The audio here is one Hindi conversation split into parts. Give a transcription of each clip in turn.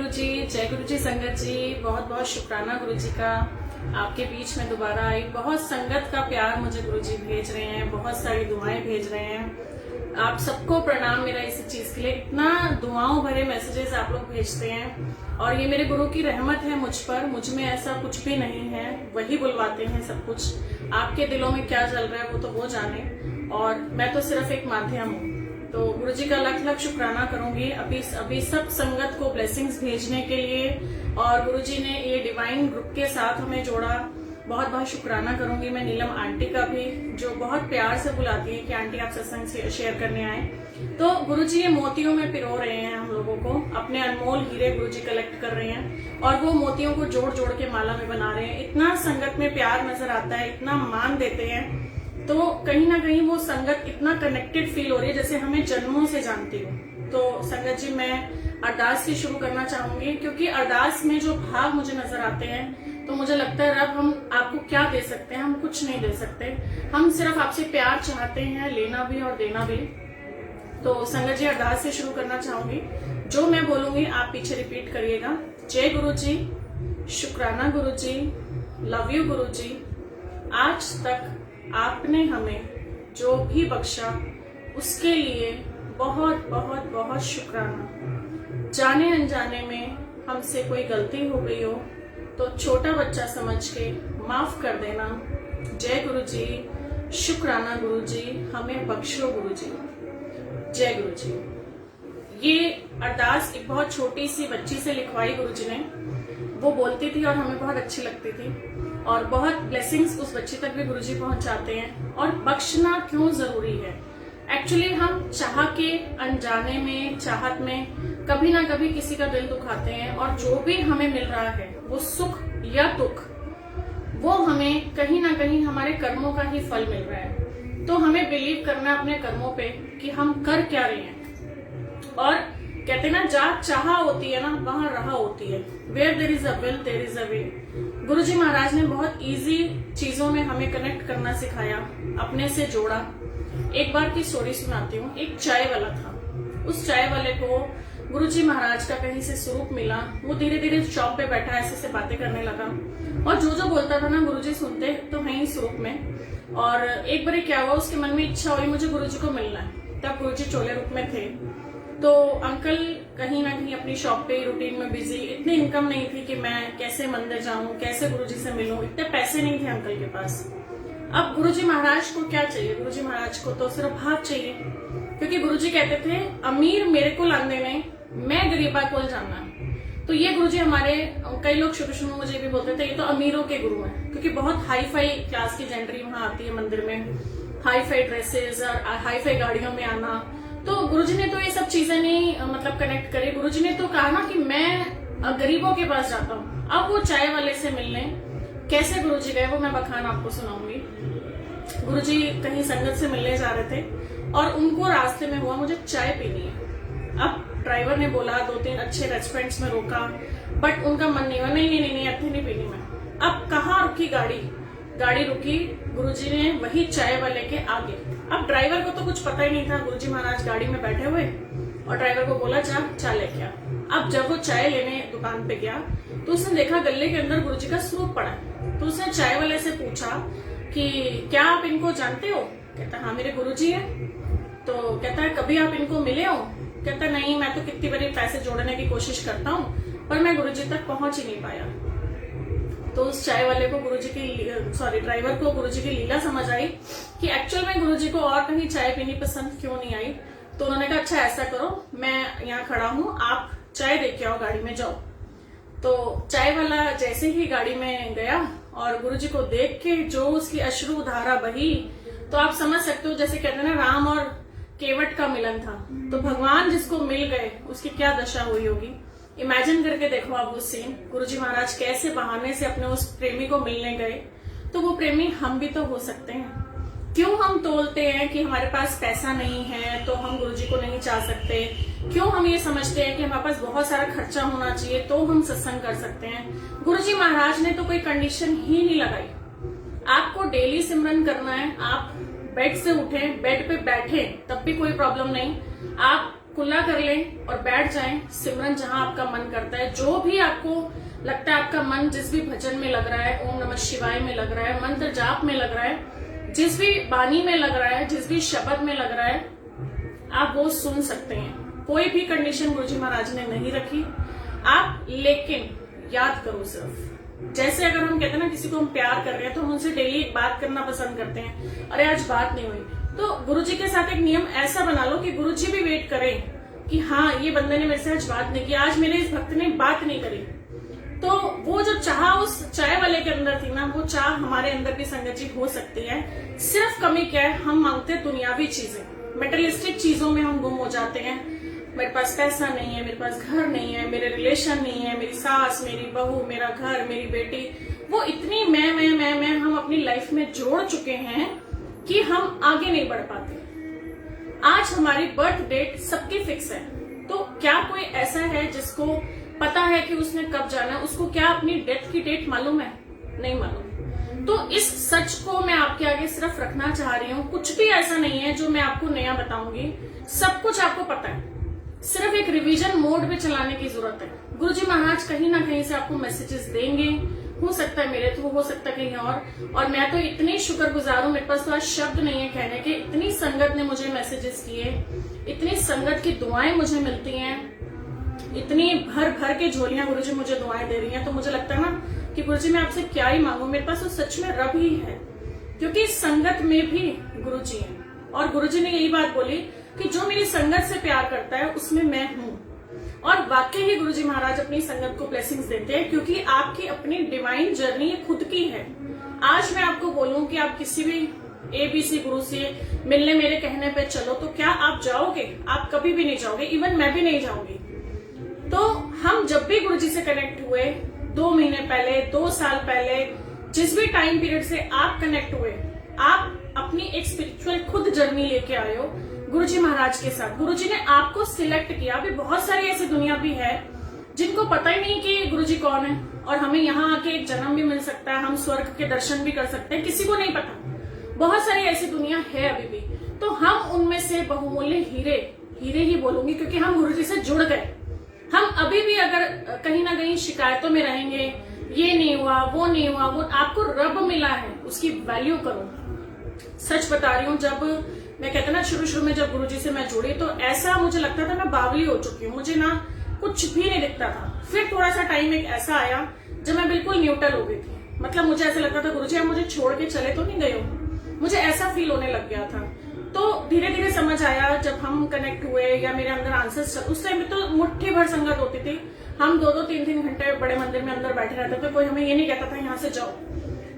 जय गुरु जी संगत जी। बहुत बहुत शुक्राना गुरु जी का, आपके बीच में दोबारा आई। बहुत संगत का प्यार मुझे गुरु जी भेज रहे हैं, बहुत सारी दुआएं भेज रहे हैं। आप सबको प्रणाम मेरा इस चीज के लिए। इतना दुआओं भरे मैसेजेस आप लोग भेजते हैं और ये मेरे गुरु की रहमत है मुझ पर। मुझ में ऐसा कुछ भी नहीं है, वही बुलवाते हैं सब कुछ। आपके दिलों में क्या चल रहा है वो तो वो जाने, और मैं तो सिर्फ एक माध्यम हूँ। तो गुरु जी का लख लख शुक्राना करूंगी अभी सब संगत को ब्लेसिंग्स भेजने के लिए, और गुरु जी ने ये डिवाइन ग्रुप के साथ हमें जोड़ा। बहुत बहुत शुक्राना करूंगी मैं नीलम आंटी का भी, जो बहुत प्यार से बुलाती है कि आंटी आप सत्संग शेयर करने आए। तो गुरु जी ये मोतियों में पिरो रहे हैं हम लोगों को, अपने अनमोल हीरे गुरु जी कलेक्ट कर रहे हैं और वो मोतियों को जोड़ जोड़ के माला में बना रहे हैं। इतना संगत में प्यार नजर आता है, इतना मान देते हैं, तो कहीं ना कहीं वो संगत इतना कनेक्टेड फील हो रही है जैसे हमें जन्मों से जानती हूँ। तो संगत जी मैं अरदास से शुरू करना चाहूंगी, क्योंकि अरदास में जो भाव मुझे नजर आते हैं तो मुझे लगता है रब हम आपको क्या दे सकते हैं, हम कुछ नहीं दे सकते। हम सिर्फ आपसे प्यार चाहते हैं, लेना भी और देना भी। तो संगत जी अरदास से शुरू करना चाहूंगी, जो मैं बोलूंगी आप पीछे रिपीट करिएगा। जय गुरु जी, शुक्राना गुरु जी, लव यू गुरु जी। आज तक आपने हमें जो भी बख्शा उसके लिए बहुत बहुत बहुत शुक्राना। जाने अनजाने में हमसे कोई गलती हो गई हो तो छोटा बच्चा समझ के माफ कर देना। जय गुरु जी, शुक्राना गुरु जी, हमें बख्शो गुरु जी। जय गुरु जी। ये अरदास एक बहुत छोटी सी बच्ची से लिखवाई गुरु जी ने। वो बोलती थी और हमें बहुत अच्छी लगती थी, और बहुत ब्लेसिंग्स उस बच्ची तक भी गुरुजी पहुंचाते हैं। और बख्शना क्यों जरूरी है? एक्चुअली हम चाह के अनजाने में, चाहत में कभी ना कभी किसी का दिल दुखाते हैं, और जो भी हमें मिल रहा है वो सुख या दुख, वो हमें कहीं ना कहीं हमारे कर्मों का ही फल मिल रहा है। तो हमें बिलीव करना है अपने कर्मों पे कि हम कर क्या रहे हैं। और कहते ना, जहाँ चाह होती है ना वहां राह होती है। Where there is a will there is a way. Guruji Maharaj ने बहुत इजी चीजों में हमें कनेक्ट करना सिखाया, अपने से जोड़ा। एक बार की स्टोरी सुनाती हूँ। एक चाय वाला था, उस चाय वाले को गुरुजी महाराज का कहीं से स्वरूप मिला। वो धीरे धीरे शॉप पे बैठा ऐसे बातें करने लगा, और जो बोलता था ना गुरुजी सुनते तो वहीं स्वरूप में। और एक बार क्या हुआ, उसके मन में इच्छा हुई मुझे गुरुजी को मिलना है। तब गुरुजी चोले रूप में थे। तो अंकल कहीं ना कहीं अपनी शॉप पे रूटीन में बिजी, इतनी इनकम नहीं थी कि मैं कैसे मंदिर जाऊं, कैसे गुरुजी से मिलूं, इतने पैसे नहीं थे अंकल के पास। अब गुरुजी महाराज को क्या चाहिए? गुरुजी महाराज को तो सिर्फ भाव चाहिए, क्योंकि गुरुजी कहते थे अमीर मेरे को लाने में, मैं गरीबा को जाना। तो ये गुरुजी हमारे, कई लोग शुरू में मुझे भी बोलते थे ये तो अमीरों के गुरु हैं, क्योंकि बहुत हाई फाई क्लास की जेंडरी वहां आती है मंदिर में, हाई फाई ड्रेसेस और हाई फाई गाड़ियों में आना। तो गुरुजी ने तो ये सब चीजें नहीं कनेक्ट करी। गुरुजी ने तो कहा ना कि मैं गरीबों के पास जाता हूँ। अब वो चाय वाले से मिलने कैसे गुरुजी गए वो मैं बखान आपको सुनाऊंगी। गुरुजी कहीं संगत से मिलने जा रहे थे और उनको रास्ते में हुआ मुझे चाय पीनी है। अब ड्राइवर ने बोला 2-3 अच्छे रेस्टोरेंट्स में रोका, बट उनका मन नहीं हुआ, नहीं अच्छी नहीं पीनी मैं। अब कहाँ रुकी गाड़ी रुकी गुरुजी ने वही चाय वाले के आगे। अब ड्राइवर को तो कुछ पता ही नहीं था, गुरुजी महाराज गाड़ी में बैठे हुए, और ड्राइवर को बोला जा चाय लेके आ। अब जब वो चाय लेने दुकान पे गया तो उसने देखा गले के अंदर गुरुजी का स्वरूप पड़ा है। तो उसने चाय वाले से पूछा कि क्या आप इनको जानते हो? कहता हाँ मेरे गुरुजी है। तो कहता है कभी आप इनको मिले हो? कहता नहीं, मैं तो कितनी बारी पैसे जोड़ने की कोशिश करता हूँ पर मैं गुरुजी तक पहुंच ही नहीं पाया। तो उस चाय वाले को ड्राइवर को गुरुजी की लीला समझ आई कि एक्चुअल में गुरुजी को और कहीं चाय पीनी पसंद क्यों नहीं आई। तो उन्होंने कहा अच्छा ऐसा करो, मैं यहाँ खड़ा हूँ, आप चाय दे के आओ, गाड़ी में जाओ। तो चाय वाला जैसे ही गाड़ी में गया और गुरुजी को देख के जो उसकी अश्रु धारा बही, तो आप समझ सकते हो, जैसे कहते हैं ना राम और केवट का मिलन था, तो भगवान जिसको मिल गए उसकी क्या दशा हुई होगी। इमेजिन करके देखो आप वो सीन, गुरुजी महाराज कैसे बहाने से अपने उस प्रेमी को मिलने गए। तो वो प्रेमी हम भी तो हो सकते हैं। क्यों हम तोलते हैं कि हमारे पास पैसा नहीं है तो हम गुरुजी को नहीं चाह सकते? क्यों हम ये समझते हैं कि हमारे पास बहुत सारा खर्चा होना चाहिए तो हम सत्संग कर सकते हैं? गुरुजी महाराज ने तो कोई कंडीशन ही नहीं लगाई। आपको डेली सिमरन करना है, आप बेड से उठे, बेड पे बैठे तब भी कोई प्रॉब्लम नहीं। आप कुल्ला कर लें और बैठ जाएं। सिमरन जहां आपका मन करता है, जो भी आपको लगता है, आपका मन जिस भी भजन में लग रहा है, ओम नमः शिवाय में लग रहा है, मंत्र जाप में लग रहा है, जिस भी बानी में लग रहा है, जिस भी शब्द में लग रहा है, आप वो सुन सकते हैं। कोई भी कंडीशन गुरुजी महाराज ने नहीं रखी आप, लेकिन याद करो सिर्फ, जैसे अगर हम कहते हैं ना किसी को हम प्यार कर रहे हैं तो हम उनसे डेली एक बात करना पसंद करते हैं, अरे आज बात नहीं हुई, तो गुरुजी के साथ एक नियम ऐसा बना लो कि गुरुजी भी वेट करें कि हाँ ये बंदे ने मेरे से आज बात नहीं की, आज मेरे इस भक्त ने बात नहीं करी। तो वो जो चाह उस चाय वाले के अंदर थी ना, वो चाह हमारे अंदर भी संगत जी हो सकती है। सिर्फ कमी क्या है, हम मांगते हैं दुनियावी चीजें, मेटेरियलिस्टिक चीजों में हम गुम हो जाते हैं। मेरे पास पैसा नहीं है, मेरे पास घर नहीं है, मेरे रिलेशन नहीं है, मेरी सास, मेरी बहू, मेरा घर, मेरी बेटी, वो इतनी मैं हम अपनी लाइफ में जोड़ चुके हैं कि हम आगे नहीं बढ़ पाते। आज हमारी बर्थ डेट सबकी फिक्स है, तो क्या कोई ऐसा है जिसको पता है कि उसने कब जाना है? उसको क्या अपनी डेथ की डेट मालूम है? नहीं मालूम। तो इस सच को मैं आपके आगे सिर्फ रखना चाह रही हूँ। कुछ भी ऐसा नहीं है जो मैं आपको नया बताऊंगी, सब कुछ आपको पता है, सिर्फ एक रिवीजन मोड में चलाने की जरूरत है। गुरुजी महाराज कहीं ना कहीं से आपको मैसेजेस देंगे, हो सकता है मेरे थ्रू, हो सकता है कहीं और मैं तो इतनी शुक्रगुजार हूँ, मेरे पास तो आज शब्द नहीं है कहने के। इतनी संगत ने मुझे मैसेजेस किए, इतनी संगत की दुआएं मुझे मिलती हैं, इतनी भर भर के झोलियां गुरुजी मुझे दुआएं दे रही हैं, तो मुझे लगता है ना कि गुरुजी मैं आपसे क्या ही मांगू, मेरे पास तो सच में रब ही है, क्योंकि इस संगत में भी गुरुजी हैं। और गुरुजी ने यही बात बोली कि जो मेरी संगत से प्यार करता है उसमें मैं हूं। और वाकई ही गुरुजी महाराज अपनी संगत को ब्लेसिंग्स देते हैं, क्योंकि आपकी अपनी डिवाइन जर्नी खुद की है। आज मैं आपको बोलूं कि आप किसी भी ABC गुरु से मिलने मेरे कहने पे चलो, तो क्या आप जाओगे? आप कभी भी नहीं जाओगे, इवन मैं भी नहीं जाऊंगी। तो हम जब भी गुरुजी से कनेक्ट हुए, 2 महीने पहले, 2 साल पहले, जिस भी टाइम पीरियड से आप कनेक्ट हुए, आप अपनी एक स्पिरिचुअल खुद जर्नी लेके आए हो गुरुजी महाराज के साथ। गुरुजी ने आपको सिलेक्ट किया। अभी बहुत सारी ऐसी दुनिया भी है जिनको पता ही नहीं कि गुरुजी कौन है, और हमें यहाँ आके एक जन्म भी मिल सकता है, हम स्वर्ग के दर्शन भी कर सकते हैं, किसी को नहीं पता। बहुत सारी ऐसी दुनिया है अभी भी, तो हम उनमें से बहुमूल्य हीरे ही बोलूंगी, क्योंकि हम गुरुजी से जुड़ गए। हम अभी भी अगर कहीं ना कहीं शिकायतों में रहेंगे, ये नहीं हुआ, वो नहीं हुआ, वो आपको रब मिला है, उसकी वैल्यू करो। सच बता रही हूँ, जब मैं कहते ना शुरू में जब गुरुजी से मैं जुड़ी, तो ऐसा मुझे लगता था मैं बावली हो चुकी हूँ, मुझे ना कुछ भी नहीं दिखता था। फिर थोड़ा सा टाइम एक ऐसा आया जब मैं बिल्कुल न्यूट्रल हो गई थी, मतलब मुझे ऐसा लगता था गुरुजी आप मुझे छोड़ के चले तो नहीं गए हो, मुझे ऐसा फील होने लग गया था। तो धीरे धीरे समझ आया, जब हम कनेक्ट हुए या मेरे अंदर आंसर्स, उस टाइम में तो मुट्ठी भर संगत होती थी, हम 2-2, 3-3 घंटे बड़े मंदिर में अंदर बैठे रहते थे, कोई हमें ये नहीं कहता था यहाँ से जाओ।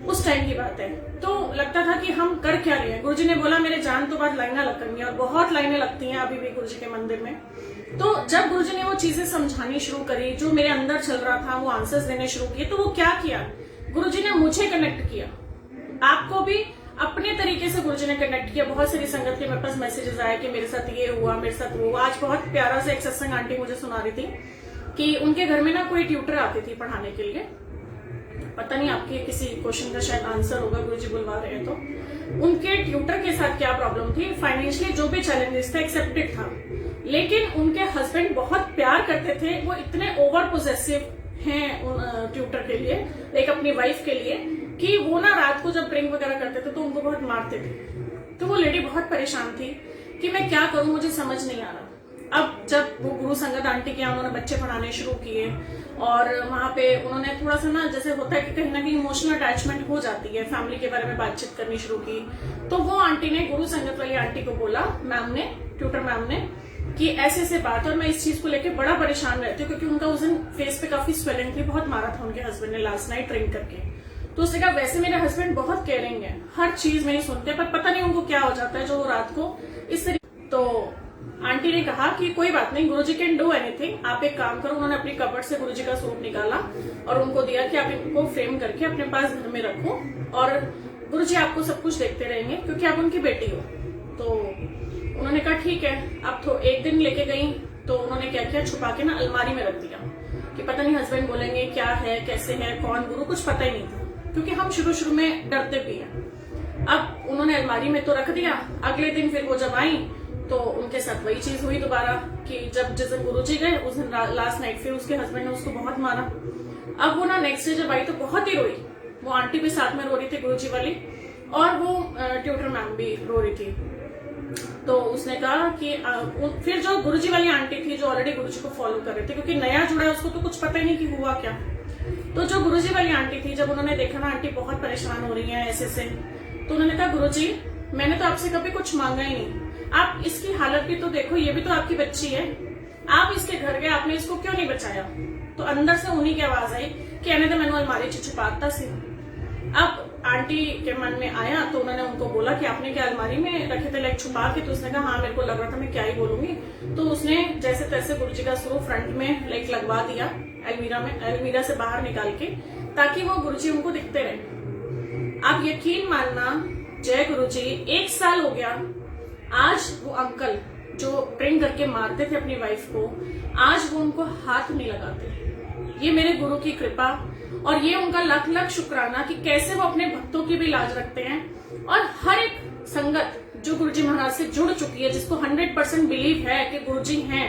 उस टाइम की बात है। तो लगता था कि हम कर क्या रहे हैं। गुरुजी ने बोला मेरे जान तो बाद लाइनें लगेंगी, और बहुत लाइनें लगती हैं अभी भी गुरुजी के मंदिर में। तो जब गुरुजी ने वो चीजें समझानी शुरू करी, जो मेरे अंदर चल रहा था, वो आंसर्स देने शुरू किए, तो वो क्या किया, गुरुजी ने मुझे कनेक्ट किया। आपको भी अपने तरीके से गुरुजी ने कनेक्ट किया। बहुत सारी संगत के मेरे पास मैसेजेस आए कि मेरे साथ ये हुआ, मेरे साथ वो हुआ। आज बहुत प्यारा सा एक सत्संग आंटी मुझे सुना रही थी कि उनके घर में ना कोई ट्यूटर आती थी पढ़ाने के लिए, पता नहीं आपके किसी क्वेश्चन का शायद आंसर होगा, गुरुजी बुलवा रहे हैं। तो उनके ट्यूटर के साथ क्या प्रॉब्लम थी, फाइनेंशियली जो भी चैलेंजेस थे एक्सेप्टेड था, लेकिन उनके हस्बैंड बहुत प्यार करते थे, वो इतने ओवर पोजेसिव हैं उन ट्यूटर के लिए, एक अपनी वाइफ के लिए, कि वो ना रात को जब ड्रिंक वगैरह करते थे तो उनको बहुत मारते थे। तो वो लेडी बहुत परेशान थी कि मैं क्या करूं, मुझे समझ नहीं आ रहा। अब जब वो गुरु संगत आंटी के यहाँ उन्होंने बच्चे पढ़ाने शुरू किए, और वहां पे उन्होंने थोड़ा सा ना, जैसे होता है कि कहीं ना कहीं इमोशनल अटैचमेंट हो जाती है, फैमिली के बारे में बातचीत करनी शुरू की। तो वो आंटी ने, गुरु संगत वाली आंटी को बोला, मैम ने, ट्यूटर मैम ने, कि ऐसे ऐसे बात, और मैं इस चीज को लेकर बड़ा परेशान रहती हूँ, क्योंकि उनका उस दिन फेस पे काफी स्वेलिंग थी, बहुत मारा था उनके हस्बैंड ने लास्ट नाइट ड्रिंक करके। तो उसने कहा वैसे मेरे हस्बैंड बहुत केयरिंग है, हर चीज मेरी सुनते हैं, पर पता नहीं उनको क्या हो जाता है जो रात को इस तरीके। तो आंटी ने कहा कि कोई बात नहीं, गुरुजी कैन डू एनीथिंग, आप एक काम करो। उन्होंने अपनी कबर्ड से गुरुजी का सूट निकाला और उनको दिया कि आप इनको फ्रेम करके अपने पास घर में रखो, और गुरुजी आपको सब कुछ देखते रहेंगे, क्योंकि आप उनकी बेटी हो। तो उन्होंने कहा ठीक है। अब तो एक दिन लेके गई, तो उन्होंने क्या किया, छुपा के ना अलमारी में रख दिया कि पता नहीं हस्बैंड बोलेंगे क्या है, कैसे है, कौन गुरु, कुछ पता ही नहीं था, क्योंकि हम शुरू में डरते भी हैं। अब उन्होंने अलमारी में तो रख दिया। अगले दिन फिर वो जब आई तो उनके साथ वही चीज हुई दोबारा कि जब जिस दिन गुरुजी गए उस दिन लास्ट नाइट फिर उसके हस्बैंड ने उसको बहुत मारा। अब वो ना नेक्स्ट डे जब आई तो बहुत ही रोई, वो आंटी भी साथ में रो रही थी गुरुजी वाली, और वो ट्यूटर मैम भी रो रही थी। तो उसने कहा कि फिर जो गुरुजी वाली आंटी थी जो ऑलरेडी गुरुजी को फॉलो कर रहे थे, क्योंकि नया जुड़ा है उसको तो कुछ पता ही नहीं कि हुआ क्या, तो जो गुरुजी वाली आंटी थी जब उन्होंने देखा ना आंटी बहुत परेशान हो रही है ऐसे से, तो उन्होंने कहा गुरुजी मैंने तो आपसे कभी कुछ मांगा ही नहीं, आप इसकी हालत भी तो देखो, ये भी तो आपकी बच्ची है, आप इसके घर गए आपने इसको क्यों नहीं बचाया। तो अंदर से उन्हीं की आवाज आई कि आने तो मैंने अलमारी च छुपाता सी। अब आंटी के मन में आया तो उन्होंने उनको बोला कि आपने क्या अलमारी में रखे थे लाइक छुपा के, तो उसने कहा हाँ मेरे को लग रहा था मैं क्या ही बोलूंगी, तो उसने जैसे तैसे गुरुजी का स्वरूप फ्रंट में लाइक लगवा दिया अलमीरा से बाहर निकाल के, ताकि वो गुरुजी उनको दिखते रहे। आप यकीन मानना जय गुरुजी 1 साल हो गया, आज वो अंकल जो ड्रिंक करके मारते थे अपनी वाइफ को, आज वो उनको हाथ नहीं लगाते। ये मेरे गुरु की कृपा और ये उनका लख लख शुक्राना कि कैसे वो अपने भक्तों की भी लाज रखते हैं। और हर एक संगत जो गुरुजी महाराज से जुड़ चुकी है, जिसको 100% बिलीव है कि गुरुजी हैं,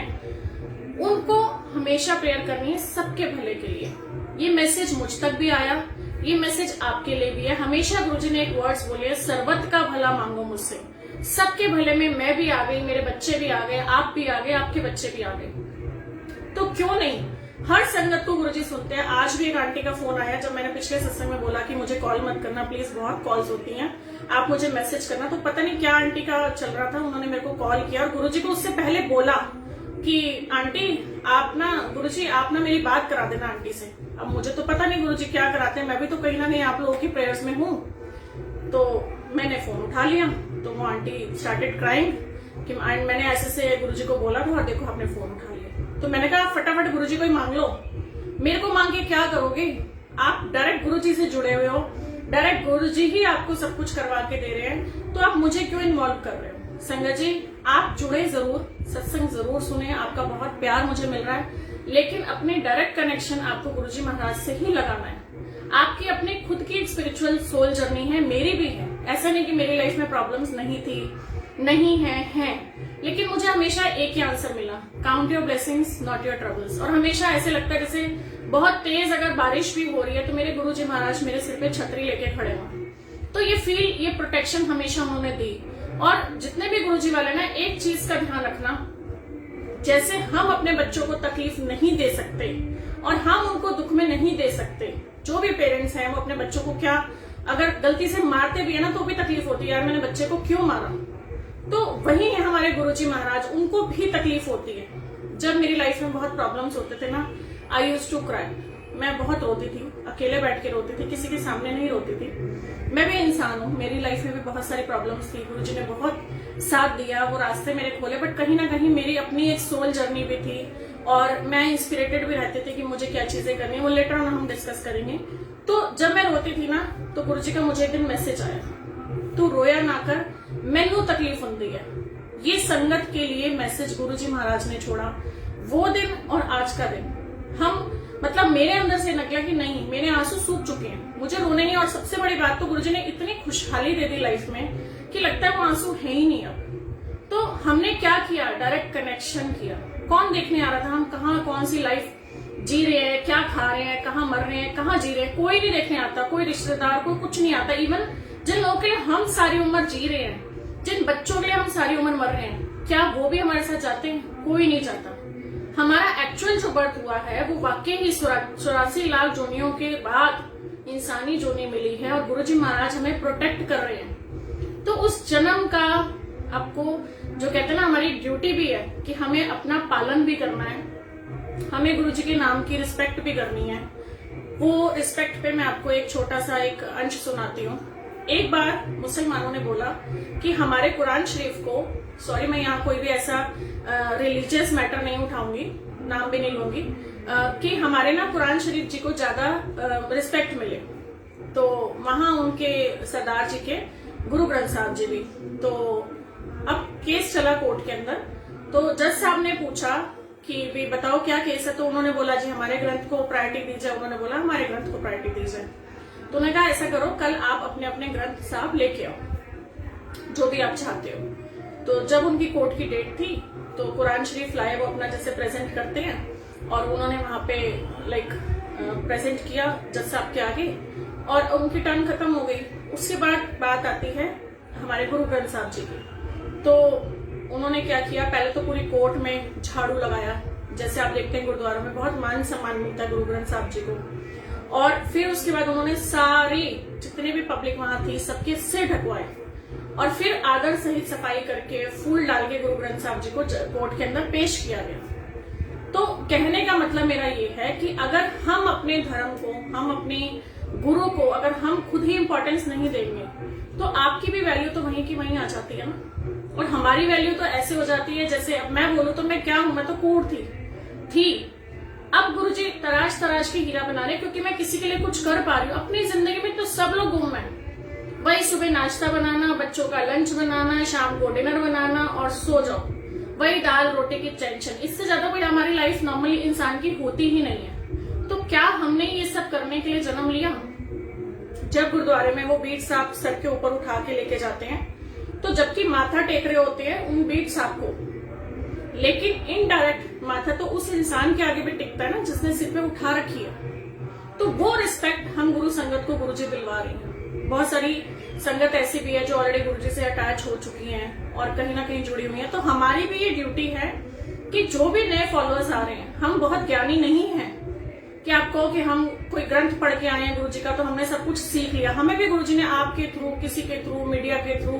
उनको हमेशा प्रेयर करनी है सबके भले के लिए। ये मैसेज मुझ तक भी आया, ये मैसेज आपके लिए भी है। हमेशा गुरुजी ने एक वर्ड्स बोले, सर्वत का भला मांगो मुझसे, सबके भले में मैं भी आ गई, मेरे बच्चे भी आ गए, आप भी आ गए, आपके बच्चे भी आ गए, तो क्यों नहीं हर संगत को गुरुजी सुनते हैं। आज भी एक आंटी का फोन आया जब मैंने पिछले सत्संग में बोला कि मुझे कॉल मत करना प्लीज, बहुत कॉल्स होती हैं, आप मुझे मैसेज करना, तो पता नहीं क्या आंटी का चल रहा था, उन्होंने मेरे को कॉल किया और गुरुजी को उससे पहले बोला कि आंटी आप ना, गुरुजी आप ना मेरी बात करा देना आंटी से। अब मुझे तो पता नहीं गुरुजी क्या कराते हैं, मैं भी तो कहीं ना कहीं आप लोगों की प्रेयर्स में हूँ। तो मैंने फोन उठा लिया तो वो आंटी स्टार्टेड क्राइंग कि मैंने ऐसे से गुरुजी को बोला था और देखो आपने फोन उठा लिया। तो मैंने कहा फटाफट गुरुजी को ही मांग लो, मेरे को मांग के क्या करोगे, आप डायरेक्ट गुरुजी से जुड़े हुए हो, डायरेक्ट गुरुजी ही आपको सब कुछ करवा के दे रहे हैं, तो आप मुझे क्यों इन्वॉल्व कर रहे हो। संगत जी आप जुड़े जरूर, सत्संग जरूर सुने, आपका बहुत प्यार मुझे मिल रहा है, लेकिन अपने डायरेक्ट कनेक्शन आपको गुरुजी महाराज से ही लगाना है। आपकी अपनी खुद की एक स्पिरिचुअल सोल जर्नी है, मेरी भी है, ऐसा नहीं कि मेरी लाइफ में प्रॉब्लम्स नहीं थी, नहीं है, लेकिन मुझे हमेशा एक ही आंसर मिला, count your blessings not your troubles. और हमेशा ऐसे लगता है जैसे बहुत तेज अगर बारिश भी हो रही है तो मेरे गुरुजी महाराज मेरे सिर पे छतरी लेके खड़े हों, तो ये फील, ये प्रोटेक्शन हमेशा उन्होंने दी। और जितने भी गुरुजी वाले ना, एक चीज का ध्यान रखना, जैसे हम अपने बच्चों को तकलीफ नहीं दे सकते और हम उनको दुख में नहीं दे सकते, जो भी पेरेंट्स हैं वो अपने बच्चों को क्या अगर गलती से मारते भी है ना तो भी तकलीफ होती है, यार मैंने बच्चे को क्यों मारा, तो वही है हमारे गुरुजी महाराज, उनको भी तकलीफ होती है। जब मेरी लाइफ में बहुत प्रॉब्लम्स होते थे ना, आई यूज्ड टू क्राई, मैं बहुत रोती थी, अकेले बैठ के रोती थी, किसी के सामने नहीं रोती थी। मैं भी इंसान हूँ, मेरी लाइफ में भी बहुत सारी प्रॉब्लम्स थी, गुरुजी ने बहुत साथ दिया, वो रास्ते मेरे खोले, बट कहीं ना कहीं मेरी अपनी एक सोल जर्नी भी थी और मैं इंस्पिरेटेड भी रहती थी कि मुझे क्या चीजें करनी है, वो लेटर ऑन हम डिस्कस करेंगे। तो जब मैं रोती थी ना तो गुरुजी का मुझे एक दिन मैसेज आया, तू रोया ना कर, मैनू तकलीफ होती है। ये संगत के लिए मैसेज गुरुजी महाराज ने छोड़ा, वो दिन और आज का दिन हम मतलब मेरे अंदर से निकला कि नहीं, मेरे आंसू सूख चुके हैं, मुझे रोने नहीं। और सबसे बड़ी बात तो गुरुजी ने इतनी खुशहाली दे दी लाइफ में कि लगता है वो आंसू है ही नहीं अब। तो हमने क्या किया, डायरेक्ट कनेक्शन किया। कौन देखने आ रहा था हम कहाँ कौन सी लाइफ जी रहे हैं, क्या खा रहे हैं, कहाँ मर रहे हैं, कहाँ जी रहे हैं, कोई नहीं देखने आता, कोई रिश्तेदार, कोई कुछ नहीं आता। इवन जिन लोगों के लिए हम सारी उम्र जी रहे हैं, जिन बच्चों के लिए हम सारी उम्र मर रहे हैं, क्या वो भी हमारे साथ जाते हैं? कोई नहीं जाता। हमारा एक्चुअल जो बर्थ हुआ है वो वाकई ही 84 लाख जोनियों के बाद इंसानी जोनी मिली है और गुरुजी महाराज हमें प्रोटेक्ट कर रहे हैं। तो उस जन्म का आपको जो कहते हैं ना, हमारी ड्यूटी भी है कि हमें अपना पालन भी करना है, हमें गुरुजी के नाम की रिस्पेक्ट भी करनी है। वो रिस्पेक्ट पे मैं आपको एक छोटा सा एक अंश सुनाती हूँ। एक बार मुसलमानों ने बोला कि हमारे कुरान शरीफ को, सॉरी मैं यहाँ कोई भी ऐसा रिलीजियस मैटर नहीं उठाऊंगी, नाम भी नहीं लूंगी, कि हमारे ना कुरान शरीफ जी को ज्यादा रिस्पेक्ट मिले। तो वहां उनके सरदार जी के गुरु ग्रंथ साहब जी भी, तो अब केस चला कोर्ट के अंदर। तो जज साहब ने पूछा कि भी बताओ क्या केस है, तो उन्होंने बोला जी हमारे ग्रंथ को प्रायोरिटी दीजिए। उन्होंने बोला हमारे ग्रंथ को प्रायोरिटी दीजिए। तो उन्होंने कहा ऐसा करो, कल आप अपने अपने ग्रंथ साहब लेके आओ, जो भी आप चाहते हो। तो जब उनकी कोर्ट की डेट थी तो कुरान शरीफ लाए, वो अपना जैसे प्रेजेंट करते हैं, और उन्होंने वहां पे लाइक प्रेजेंट किया जज साहब के आगे, और उनकी टर्न खत्म हो गई। उसके बाद बात आती है हमारे गुरु ग्रंथ साहब जी की। तो उन्होंने क्या किया, पहले तो पूरी कोर्ट में झाड़ू लगाया, जैसे आप देखते हैं गुरुद्वारों में बहुत मान सम्मान मिलता है गुरु ग्रंथ साहब जी को। और फिर उसके बाद उन्होंने सारी जितनी भी पब्लिक वहां थी सबके सिर ढकवाए, और फिर आदर सहित सफाई करके फूल डाल के गुरु ग्रंथ साहब जी को कोर्ट के अंदर पेश किया गया। तो कहने का मतलब मेरा ये है कि अगर हम अपने धर्म को, हम अपने गुरु को अगर हम खुद ही इंपॉर्टेंस नहीं देंगे तो आपकी भी वैल्यू तो वहीं की वहीं आ जाती है ना। और हमारी वैल्यू तो ऐसे हो जाती है, जैसे अब मैं बोलूं तो मैं क्या हूं, मैं तो कूड़ थी। अब गुरुजी तराश तराश के हीरा बना रहे, क्योंकि मैं किसी के लिए कुछ कर पा रही हूँ। अपनी जिंदगी में तो सब लोग गुम है, वही सुबह नाश्ता बनाना, बच्चों का लंच बनाना, शाम को डिनर बनाना और सो जाओ, वही दाल रोटी की टेंशन। इससे ज्यादा कोई हमारी लाइफ नॉर्मली इंसान की होती ही नहीं है। तो क्या हमने ये सब करने के लिए जन्म लिया? जब गुरुद्वारे में वो बीट साहब सर के ऊपर उठा के लेके जाते हैं, तो जबकि माथा टेक रहे होते हैं उन बीट साहब को, लेकिन इनडायरेक्ट माथा तो उस इंसान के आगे भी टिकता है ना जिसने सिर पे उठा रखी है। तो वो रिस्पेक्ट हम गुरु संगत को गुरुजी दिलवा रही हैं। बहुत सारी संगत ऐसी भी है जो ऑलरेडी गुरुजी से अटैच हो चुकी हैं और कहीं ना कहीं जुड़ी हुई है। तो हमारी भी ये ड्यूटी है कि जो भी नए फॉलोअर्स आ रहे हैं, हम बहुत ज्ञानी नहीं हैं कि आप कहो कि हम कोई ग्रंथ पढ़ के आए हैं गुरुजी का तो हमने सब कुछ सीख लिया। हमें भी गुरुजी ने आपके थ्रू, किसी के थ्रू, मीडिया के थ्रू,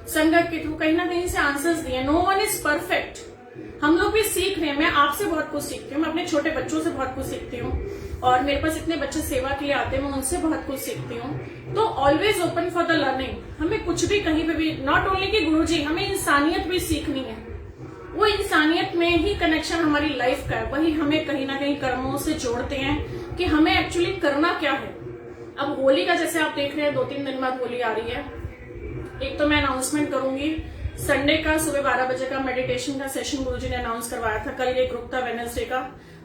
संगत के थ्रू कहीं ना कहीं से आंसर्स दिए। No one is perfect. हम लोग भी सीख रहे हैं। मैं आपसे बहुत कुछ सीखती हूँ, मैं अपने छोटे बच्चों से बहुत कुछ सीखती हूँ, और मेरे पास इतने बच्चे सेवा के लिए आते हैं, मैं उनसे बहुत कुछ सीखती हूँ। तो always open for the learning. हमें कुछ भी कहीं पे भी, नॉट ओनली कि गुरुजी, हमें इंसानियत भी सीखनी है। वो इंसानियत में ही कनेक्शन हमारी लाइफ का है, वही हमें कहीं ना कहीं कर्मों से जोड़ते हैं कि हमें एक्चुअली करना क्या है। अब होली का जैसे आप देख रहे हैं 2-3 दिन बाद होली आ रही है। एक तो मैं अनाउंसमेंट करूंगी संडे का सुबह 12 बजे का मेडिटेशन का सेशन गुरुजी ने अनाउंस करवाया था। कल ये ग्रुप था वेडनेसडे का,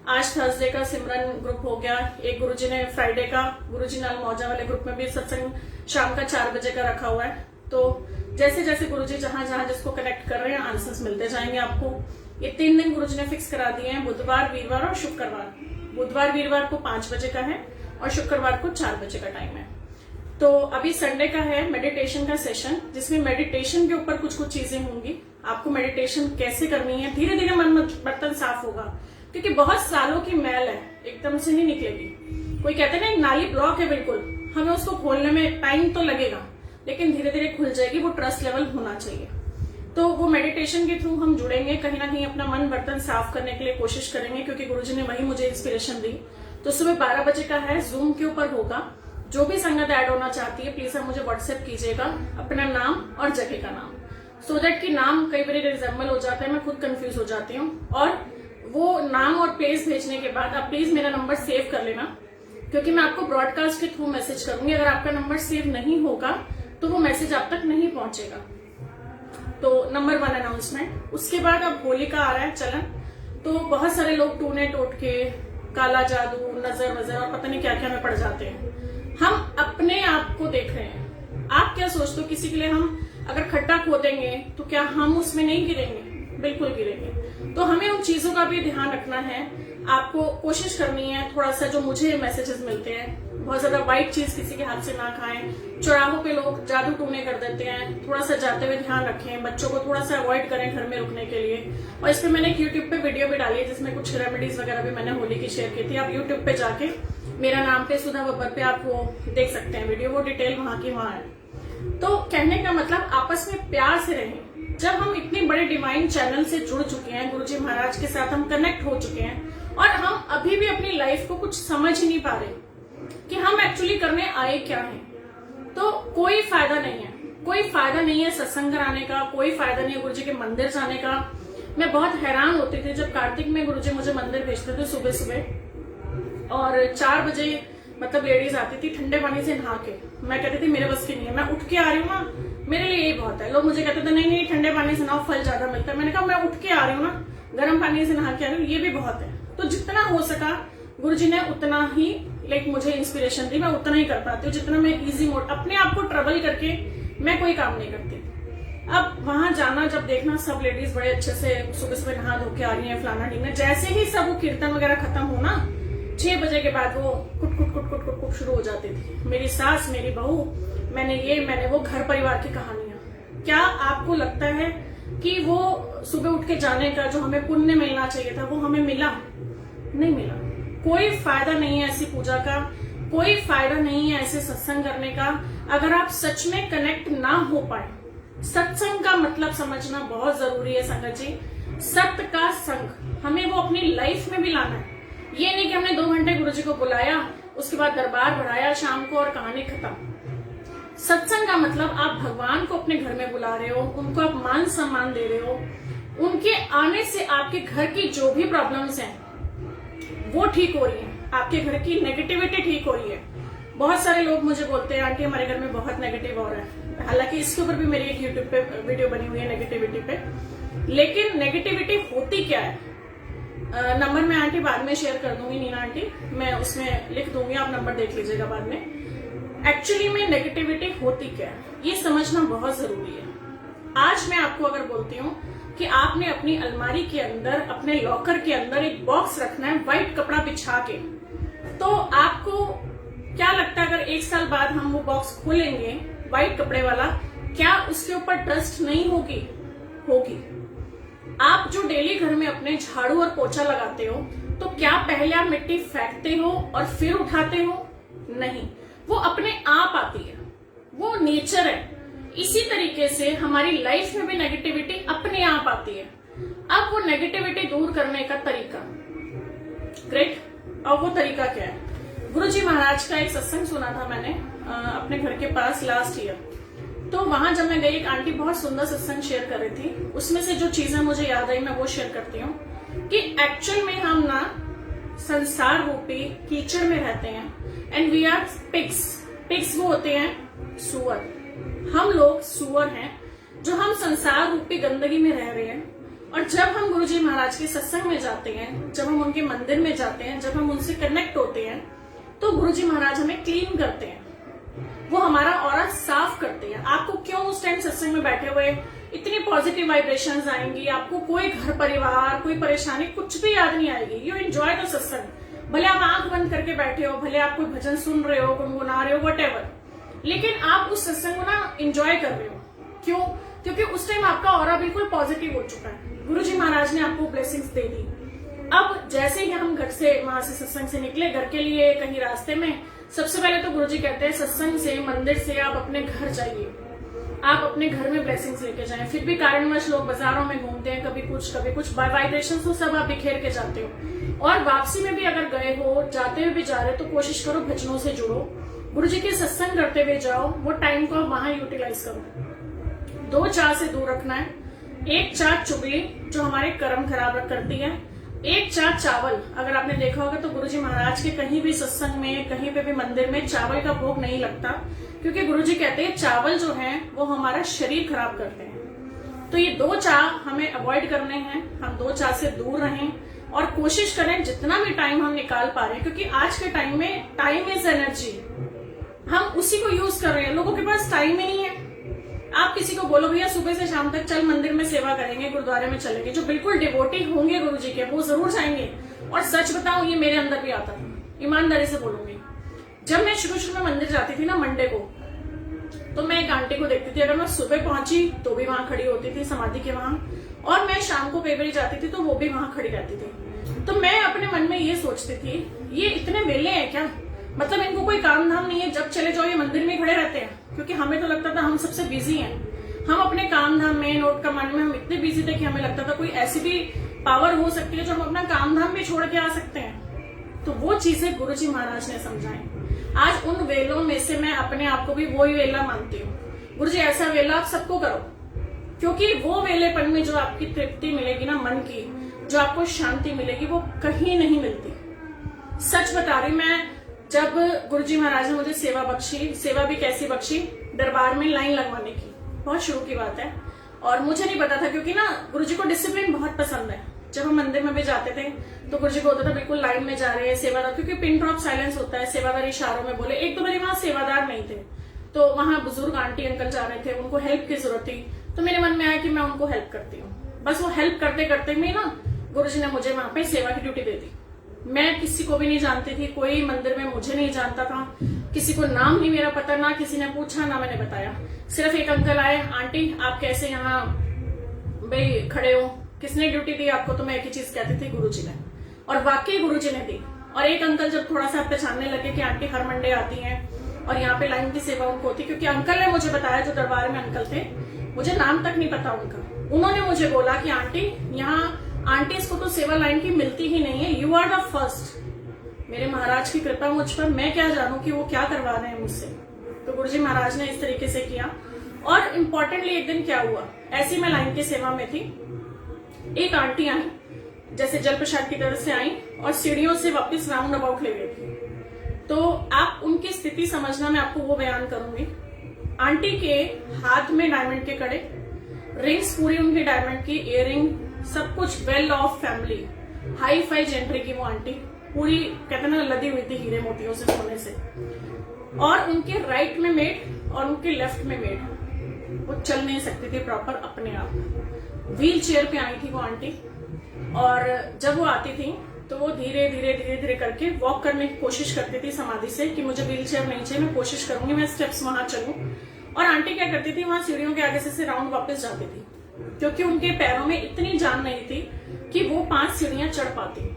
आज थर्सडे का सिमरन ग्रुप हो गया। एक गुरुजी ने फ्राइडे का गुरुजी नाल मौजा वाले ग्रुप में भी सत्संग शाम का 4 बजे का रखा हुआ है। तो जैसे जैसे गुरुजी जहां जहां जिसको कनेक्ट कर रहे हैं आंसर्स मिलते जाएंगे आपको। ये 3 दिन गुरुजी ने फिक्स करा दिए हैं, बुधवार, वीरवार और शुक्रवार। बुधवार वीरवार को 5 बजे का है और शुक्रवार को 4 बजे का टाइम है। तो अभी संडे का है मेडिटेशन का सेशन, जिसमें मेडिटेशन के ऊपर कुछ कुछ चीजें होंगी। आपको मेडिटेशन कैसे करनी है, धीरे धीरे मन बर्तन साफ होगा, क्योंकि बहुत सालों की मैल है, एकदम से नहीं निकलेगी। कोई कहते हैं ना एक नाली ब्लॉक है, बिल्कुल हमें उसको खोलने में टाइम तो लगेगा, लेकिन धीरे धीरे खुल जाएगी। वो ट्रस्ट लेवल होना चाहिए। तो वो मेडिटेशन के थ्रू हम जुड़ेंगे, कहीं ना कहीं अपना मन बर्तन साफ करने के लिए कोशिश करेंगे, क्योंकि गुरुजी ने वही मुझे इंस्पिरेशन दी। तो सुबह 12 बजे का है, जूम के ऊपर होगा। जो भी संगत ऐड होना चाहती है प्लीज आप मुझे व्हाट्सएप कीजिएगा अपना नाम और जगह का नाम, सो दैट कि नाम कई बार रिजेंबल हो जाता है, मैं खुद कंफ्यूज हो जाती हूँ। और वो नाम और प्लेस भेजने के बाद आप प्लीज मेरा नंबर सेव कर लेना, क्योंकि मैं आपको ब्रॉडकास्ट के थ्रू मैसेज करूंगी। अगर आपका नंबर सेव नहीं होगा तो वो मैसेज आप तक नहीं पहुंचेगा। तो नंबर 1 अनाउंसमेंट। उसके बाद अब होली का आ रहा है चलन, तो बहुत सारे लोग टूने टोटके, काला जादू, नजर वजर और पता नहीं क्या क्या में पड़ जाते हैं। हम अपने आप को देख रहे हैं। आप क्या सोचते हो, किसी के लिए हम अगर खड्डा खोदेंगे तो क्या हम उसमें नहीं गिरेंगे? बिल्कुल गिरेंगे। तो हमें उन चीजों का भी ध्यान रखना है। आपको कोशिश करनी है थोड़ा सा, जो मुझे मैसेजेस मिलते हैं, बहुत ज्यादा व्हाइट चीज किसी के हाथ से ना खाएं। चौराहों पे लोग जादू टूने कर देते हैं, थोड़ा सा जाते हुए ध्यान रखें। बच्चों को थोड़ा सा अवॉइड करें घर में रुकने के लिए। और इस पे मैंने एक यूट्यूब पे वीडियो भी डाली है जिसमें कुछ रेमेडीज वगैरह भी मैंने होली की शेयर की थी। आप यूट्यूब पे जाके मेरा नाम पे सुधा बब्बर पे आप वो देख सकते हैं वीडियो, वो डिटेल वहां की वहां है। तो कहने का मतलब आपस में प्यार से रहें। जब हम इतने बड़े डिवाइन चैनल से जुड़ चुके हैं, गुरुजी महाराज के साथ हम कनेक्ट हो चुके हैं, और हम अभी भी अपनी लाइफ को कुछ समझ ही नहीं पा रहे कि हम एक्चुअली करने आए क्या हैं, तो कोई फायदा नहीं है। कोई फायदा नहीं है सत्संग कराने का, कोई फायदा नहीं है गुरुजी के मंदिर जाने का। मैं बहुत हैरान होती थी जब कार्तिक में गुरुजी मुझे मंदिर भेजते थे सुबह सुबह, और 4 बजे मतलब लेडीज आती थी ठंडे पानी से नहा के। मैं कहती थी मेरे बस की नहीं है, मैं उठ के आ रही हूँ ना, मेरे लिए यही बहुत है। लोग मुझे कहते थे नहीं नहीं ठंडे पानी से नहाओ, फल ज्यादा मिलता है। मैंने कहा मैं उठ के आ रही हूँ ना, गर्म पानी से नहा के आ रही हूँ, ये भी बहुत है। तो जितना हो सका गुरुजी ने उतना ही मुझे इंस्पिरेशन दी, मैं उतना ही कर पाती हूँ जितना मैं इजी मोड, अपने आप को ट्रबल करके मैं कोई काम नहीं करती। अब वहां जाना, जब देखना सब लेडीज बड़े अच्छे से सुबह सुबह नहा धो के आ रही है, फलाना ढींगना, जैसे ही सब वो कीर्तन वगैरह खत्म हो ना, 6 बजे के बाद वो कुट कुट कुट कुट कुट कुट शुरू हो जाती थी। मेरी सास, मेरी बहू, मैंने वो, घर परिवार की कहानियां। क्या आपको लगता है कि वो सुबह उठ के जाने का जो हमें पुण्य मिलना चाहिए था वो हमें मिला? नहीं मिला। कोई फायदा नहीं है ऐसी पूजा का, कोई फायदा नहीं है ऐसे सत्संग करने का, अगर आप सच में कनेक्ट ना हो पाए। सत्संग का मतलब समझना बहुत जरूरी है संगत जी। सत्य का संग हमें वो अपनी लाइफ में भी लाना है। ये नहीं कि हमने 2 घंटे गुरुजी को बुलाया, उसके बाद दरबार बढ़ाया शाम को और कहानी खत्म। सत्संग का मतलब आप भगवान को अपने घर में बुला रहे हो, उनको आप मान सम्मान दे रहे हो, उनके आने से आपके घर की जो भी प्रॉब्लम्स हैं वो ठीक हो रही है, आपके घर की नेगेटिविटी ठीक हो रही है। बहुत सारे लोग मुझे बोलते हैं आंटी हमारे घर में बहुत नेगेटिव हो रहा है। हालांकि इसके ऊपर भी मेरी एक यूट्यूब पे वीडियो बनी हुई है नेगेटिविटी पे, लेकिन नेगेटिविटी होती क्या है? नंबर मैं आंटी बाद में शेयर कर दूंगी, नीना आंटी, मैं उसमें लिख दूंगी, आप नंबर देख लीजिएगा बाद में। एक्चुअली में नेगेटिविटी होती क्या है ये समझना बहुत जरूरी है। आज मैं आपको अगर बोलती हूँ कि आपने अपनी अलमारी के अंदर, अपने लॉकर के अंदर एक बॉक्स रखना है व्हाइट कपड़ा बिछा के, तो आपको क्या लगता है अगर 1 साल बाद हम वो बॉक्स खोलेंगे व्हाइट कपड़े वाला, क्या उसके ऊपर डस्ट नहीं होगी? होगी। आप जो डेली घर में अपने झाड़ू और पोछा लगाते हो, तो क्या पहले आप मिट्टी फेंकते हो और फिर उठाते हो? नहीं, वो अपने आप आती है, वो नेचर है। इसी तरीके से हमारी लाइफ में भी नेगेटिविटी अपने आप आती है। अब वो नेगेटिविटी दूर करने का तरीका, ग्रेट, और वो तरीका क्या है? गुरुजी महाराज का एक सत्संग सुना था मैंने अपने घर के पास लास्ट ईयर। तो वहां जब मैं गई, एक आंटी बहुत सुंदर सत्संग शेयर कर रही थी, उसमें से जो चीजें मुझे याद आई मैं वो शेयर करती हूँ कि एक्चुअल में हम ना संसार रूपी कीचड़ में रहते हैं, and we are pigs. Pigs वो होते हैं सुअर, हम लोग सुअर हैं जो हम संसार रूपी गंदगी में रह रहे हैं। और जब हम गुरुजी महाराज के सत्संग में जाते हैं, जब हम उनके मंदिर में जाते हैं, जब हम उनसे कनेक्ट होते हैं, तो गुरुजी महाराज हमें क्लीन करते हैं, वो हमारा ऑरा साफ करते हैं। आपको क्यों उस टाइम सत्संग में बैठे हुए इतनी पॉजिटिव वाइब्रेशंस आएंगी, आपको कोई घर परिवार, कोई परेशानी कुछ भी याद नहीं आएगी। यू एंजॉय द सत्संग, भले आप आंख बंद करके बैठे हो, भले आप कोई भजन सुन रहे हो, गुनगुना रहे हो, व्हाटएवर, लेकिन आप उस सत्संग को ना एंजॉय कर रहे हो। क्यों? क्योंकि उस टाइम आपका ऑरा बिल्कुल पॉजिटिव हो चुका है, गुरुजी महाराज ने आपको ब्लेसिंग्स दे दी। अब जैसे ही हम घर से, वहां से सत्संग से निकले घर के लिए, कहीं रास्ते में, सबसे पहले तो गुरुजी कहते हैं सत्संग से, मंदिर से आप अपने घर जाइए, आप अपने घर में ब्लेसिंग्स लेके जाएं। फिर भी कारणवश लोग बाजारों में घूमते हैं, कभी कुछ वाइब्रेशन तो सब आप बिखेर के जाते हो। और वापसी में भी अगर गए हो, जाते हुए भी जा रहे हो, तो कोशिश करो भजनों से जुड़ो, गुरुजी के सत्संग करते हुए जाओ, वो टाइम को आप वहां यूटिलाइज करो। 2 चाह से दूर रखना है। 1 चाह चुगली जो हमारे कर्म खराब करती है, 1 चाह चावल। अगर आपने देखा होगा तो गुरुजी महाराज के कहीं भी सत्संग में, कहीं पे भी मंदिर में चावल का भोग नहीं लगता, क्योंकि गुरुजी कहते हैं चावल जो है वो हमारा शरीर खराब करते हैं। तो ये 2 चाह हमें अवॉइड करने हैं, हम 2 चाह से दूर रहें और कोशिश करें जितना भी टाइम हम निकाल पा रहे हैं, क्योंकि आज के टाइम में टाइम इज एनर्जी, हम उसी को यूज कर रहे हैं। लोगों के पास टाइम ही नहीं है। आप किसी को बोलो भैया सुबह से शाम तक चल मंदिर में सेवा करेंगे, गुरुद्वारे में चलेंगे, जो बिल्कुल डिवोटी होंगे गुरुजी के वो जरूर जाएंगे। और सच बताऊं ये मेरे अंदर भी आता था, ईमानदारी से बोलूंगी। जब मैं शुरू में मंदिर जाती थी ना मंडे को, तो मैं एक आंटी को देखती थी, अगर मैं सुबह पहुंची तो भी वहां खड़ी होती थी समाधि के वहां, और मैं शाम को कई बार जाती थी तो वो भी वहां खड़ी रहती थी। तो मैं अपने मन में ये सोचती थी ये इतने वेले हैं क्या, मतलब इनको कोई काम धाम नहीं है, जब चले जाओ ये मंदिर में खड़े रहते हैं। क्योंकि हमें तो लगता था हम सबसे बिजी हैं, हम अपने काम धाम में, नोट कमाने में हम इतने बिजी थे कि हमें लगता था कोई ऐसी भी पावर हो सकती है जो हम अपना काम धाम भी छोड़ के आ सकते हैं। तो वो चीजें गुरुजी महाराज ने समझाई। आज उन वेलों में से मैं अपने आप को भी वही वेला मानती हूँ। गुरुजी ऐसा वेला आप सबको करो, क्योंकि वो वेलेपन में जो आपकी तृप्ति मिलेगी ना मन की, जो आपको शांति मिलेगी, वो कहीं नहीं मिलती। सच बता रही मैं, जब गुरुजी महाराज ने मुझे सेवा बख्शी, सेवा भी कैसी बख्शी, दरबार में लाइन लगवाने की, बहुत शुरू की बात है, और मुझे नहीं पता था, क्योंकि ना गुरुजी को डिसिप्लिन बहुत पसंद है। जब हम मंदिर में भी जाते थे तो गुरुजी को होता था बिल्कुल लाइन में जा रहे हैं, सेवादार, क्योंकि पिन ड्रॉप साइलेंस होता है, सेवादार इशारों में बोले। 1-2 बारी वहां सेवादार नहीं थे, तो वहां बुजुर्ग आंटी अंकल जा रहे थे, उनको हेल्प की जरूरत थी, तो मेरे मन में आया कि मैं उनको हेल्प करती हूँ। बस वो हेल्प करते करते में ना गुरुजी ने मुझे वहां पे सेवा की ड्यूटी दे दी। मैं किसी को भी नहीं जानती थी, कोई मंदिर में मुझे नहीं जानता था, किसी को नाम नहीं मेरा पता, ना किसी ने पूछा ना मैंने बताया। सिर्फ एक अंकल आए, आंटी आप कैसे यहाँ भाई खड़े हो, किसने ड्यूटी दी आपको? तो मैं एक ही चीज कहती थी, गुरुजी ने। और वाकई गुरुजी ने दी। और एक अंकल जब थोड़ा सा पहचानने लगे कि आंटी हर मंडे आती हैं और यहाँ पे लाइन की सेवा उनको होती, क्योंकि अंकल ने मुझे बताया, जो दरबार में अंकल थे, मुझे नाम तक नहीं पता उनका, उन्होंने मुझे बोला कि आंटी यहाँ आंटीज को तो सेवा लाइन की मिलती ही नहीं है, यू आर द फर्स्ट। मेरे महाराज की कृपा मुझ पर, मैं क्या जानूं कि वो क्या करवा रहे हैं मुझसे। तो गुरुजी महाराज ने इस तरीके से किया। और इम्पोर्टेंटली एक दिन क्या हुआ, ऐसी मैं लाइन की सेवा में थी, एक आंटी आई, जैसे जल प्रसाद की तरफ से आई और सीढ़ियों से वापस राउंड अबाउट ले गई थी। तो आप उनकी स्थिति समझना, मैं आपको वो बयान करूंगी। आंटी के हाथ में डायमंड के कड़े, रिंग्स पूरी उनकी डायमंड की, इयररिंग, सब कुछ well of family, hi fi gentry की वो आंटी, पूरी कहते ना लदी हुई थी हीरे मोतियों से, सोने से। और उनके राइट में मेड और उनके लेफ्ट में मेड, वो चल नहीं सकती थी प्रॉपर अपने आप, व्हील चेयर पे आई थी वो आंटी। और जब वो आती थी तो वो धीरे धीरे धीरे धीरे करके वॉक करने की कोशिश करती थी समाधि से, कि मुझे व्हील चेयर नहीं चाहिए, मैं कोशिश करूंगी मैं स्टेप्स वहां चलूं। और आंटी क्या करती थी, वहां सीढ़ियों के आगे से राउंड वापस जाती थी, क्योंकि उनके पैरों में इतनी जान नहीं थी कि वो 5 सीढ़ियां चढ़ पाती।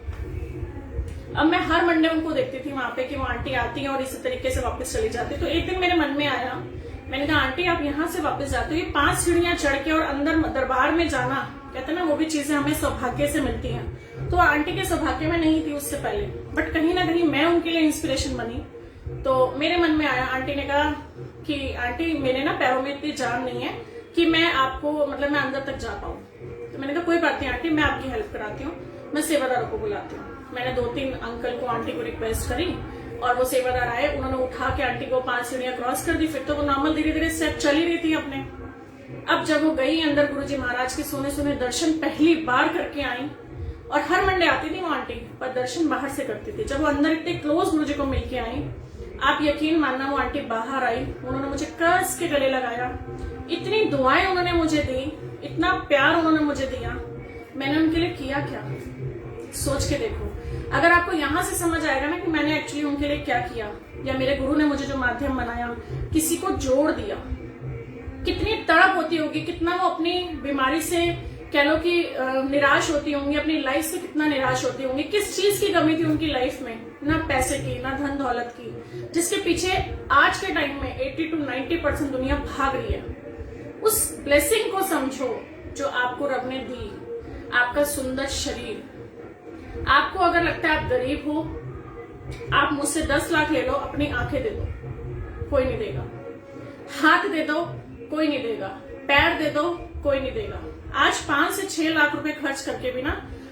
अब मैं हर मंडे उनको देखती थी वहां पे कि वो आंटी आती है और इसी तरीके से वापस चली जाती। तो एक दिन मेरे मन में आया, मैंने कहा आंटी आप यहाँ से वापस जाते हो, ये 5 सीढ़ियां चढ़ के और अंदर दरबार में जाना, कहते ना वो भी चीजें हमें सौभाग्य से मिलती हैं। तो आंटी के सौभाग्य में नहीं थी उससे पहले, बट कहीं ना कहीं मैं उनके लिए इंस्पिरेशन बनी। तो मेरे मन में आया, आंटी ने कहा कि आंटी मेरे ना पैरों में इतनी जान नहीं है कि मैं आपको मतलब मैं अंदर तक जा पाऊं। तो मैंने कहा कोई बात नहीं आंटी, मैं आपकी हेल्प कराती हूँ, मैं सेवादारों को बुलाती हूँ। मैंने 2-3 अंकल को, आंटी को रिक्वेस्ट करी और वो सेवादार आए, उन्होंने उठा के आंटी को 5 सीढ़ियां क्रॉस कर दी। फिर तो वो नॉर्मल धीरे धीरे स्टेप चल ही रही थी अपने। अब जब वो गई अंदर, गुरुजी महाराज के सोने सोने दर्शन पहली बार करके आई। और हर मंडे आती थी वो आंटी, पर दर्शन बाहर से करती थी। जब वो अंदर इतने क्लोज गुरुजी को मिलके आई, आप यकीन मानना वो आंटी बाहर आई, उन्होंने मुझे कस के गले लगाया, इतनी दुआएं उन्होंने मुझे दी, इतना प्यार उन्होंने मुझे दिया। मैंने उनके लिए किया क्या, सोच के देखो। अगर आपको यहां से समझ आएगा ना कि मैंने एक्चुअली उनके लिए क्या किया, या मेरे गुरु ने मुझे जो माध्यम बनाया, किसी को जोड़ दिया, कितनी तड़प होती होगी, कितना वो अपनी बीमारी से कह लो कि निराश होती होंगी, अपनी लाइफ से कितना निराश होती होंगी। किस चीज की कमी थी उनकी लाइफ में, ना पैसे की ना धन दौलत की, जिसके पीछे आज के टाइम में 80 to 90% दुनिया भाग रही है। उस ब्लेसिंग को समझो जो आपको रब ने दी, आपका सुंदर शरीर। आपको अगर लगता है आप गरीब हो, आप मुझसे 10 लाख ले लो, अपनी आंखें दे दो, कोई नहीं देगा। हाथ दे दो, कोई नहीं देगा। पैर दे दो, कोई नहीं देगा। आज 5 से 6 लाख रुपए खर्च करके भी ना,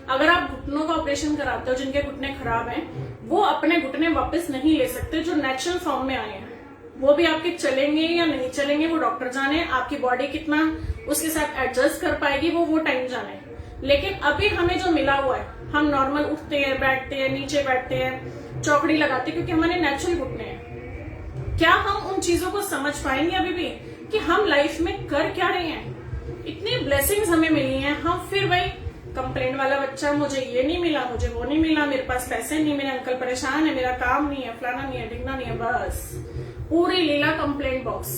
अगर आप घुटनों का ऑपरेशन कराते हो, जिनके घुटने खराब हैं, वो अपने घुटने वापस नहीं ले सकते जो नेचुरल फॉर्म में आए हैं। वो भी आपके चलेंगे या नहीं चलेंगे वो डॉक्टर जाने, आपकी बॉडी कितना उसके साथ एडजस्ट कर पाएगी वो टाइम जाने। लेकिन अभी हमें जो मिला हुआ है, हम नॉर्मल उठते हैं, बैठते हैं, नीचे बैठते हैं, चौकड़ी लगाते हैं, क्योंकि हमारे नेचुरल घुटने हैं। क्या हम उन चीजों को समझ पाएंगे अभी भी कि हम लाइफ में कर क्या रहे हैं? इतनी ब्लेसिंग्स हमें मिली हैं, हम फिर वही कंप्लेंट वाला बच्चा, मुझे ये नहीं मिला, मुझे वो नहीं मिला, मेरे पास पैसे नहीं, मेरे अंकल परेशान है, मेरा काम नहीं है, फलाना नहीं है, ढिगना नहीं है, बस पूरी लीला कंप्लेंट बॉक्स।